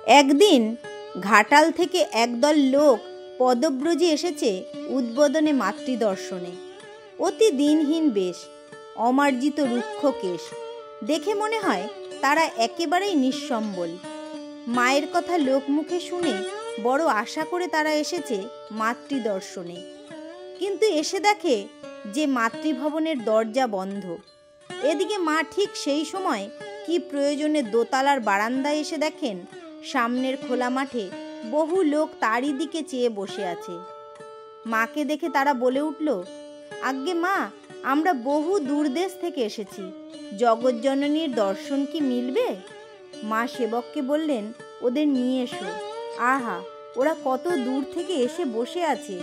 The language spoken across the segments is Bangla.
একদিন ঘাটাল থেকে একদল লোক পদব্রজে এসেছে উদ্বোধনে মাতৃদর্শনে। অতি দিনহীন বেশ, অমার্জিত রুক্ষ কেশ, দেখে মনে হয় তারা একেবারেই নিঃসম্বল। মায়ের কথা লোকমুখে শুনে বড় আশা করে তারা এসেছে মাতৃদর্শনে, কিন্তু এসে দেখে যে মাতৃভবনের দরজা বন্ধ। এদিকে মা ঠিক সেই সময় কি প্রয়োজনে দোতলার বারান্দায় এসে দেখেন সামনের খোলা মাঠে বহু লোক তারই দিকে চেয়ে বসে আছে। মাকে দেখে তারা বলে উঠল, আজ্ঞে মা, আমরা বহু দূরদেশ থেকে এসেছি, জগৎজননীর দর্শন কি মিলবে? মা সেবককে বললেন, ওদের নিয়ে এসো। আহা, ওরা কত দূর থেকে এসে বসে আছে।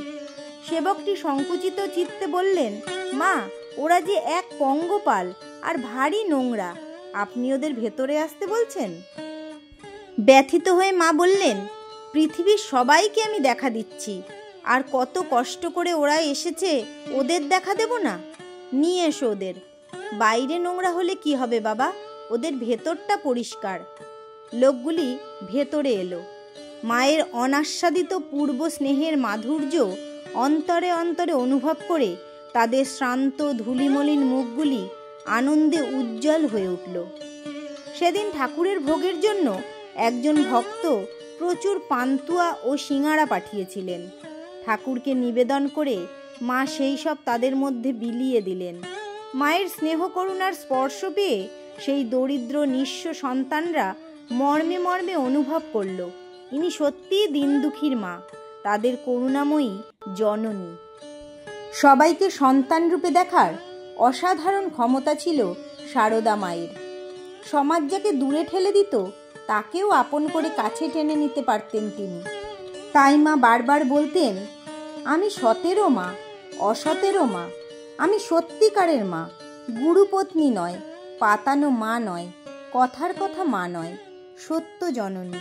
সেবকটি সংকুচিত চিত্তে বললেন, মা, ওরা যে এক পঙ্গপাল আর ভারী নোংরা, আপনি ওদের ভেতরে আসতে বলছেন? ব্যথিত হয়ে মা বললেন, পৃথিবীর সবাইকে আমি দেখা দিচ্ছি, আর কত কষ্ট করে ওরা এসেছে, ওদের দেখা দেব না? নিয়ে এসো ওদের। বাইরে নোংরা হলে কি হবে বাবা, ওদের ভেতরটা পরিষ্কার। লোকগুলি ভেতরে এলো। মায়ের অনাস্বাদিত পূর্ব স্নেহের মাধুর্য অন্তরে অন্তরে অনুভব করে তাদের শ্রান্ত ধূলিমলিন মুখগুলি আনন্দে উজ্জ্বল হয়ে উঠল। সেদিন ঠাকুরের ভোগের জন্য একজন ভক্ত প্রচুর পান্তুয়া ও সিঙাড়া পাঠিয়েছিলেন। ঠাকুরকে নিবেদন করে মা সেই সব তাদের মধ্যে বিলিয়ে দিলেন। মায়ের স্নেহ করুণার স্পর্শ পেয়ে সেই দরিদ্র নিঃস্ব সন্তানরা মর্মে মর্মে অনুভব করল, ইনি সত্যিই দিন দুঃখীর মা, তাদের করুণাময়ী জননী। সবাইকে সন্তান রূপে দেখার অসাধারণ ক্ষমতা ছিল সারদা মায়ের। সমাজ যাকে দূরে ঠেলে দিত, তাকেও আপন করে কাছে টেনে নিতে পারতেন তিনি। তাই মা বারবার বলতেন, আমি সতেরও মা, অসতেরও মা, আমি সত্যিকারের মা, গুরুপত্নী নয়, পাতানো মা নয়, কথার কথা মা নয়, সত্য জননী।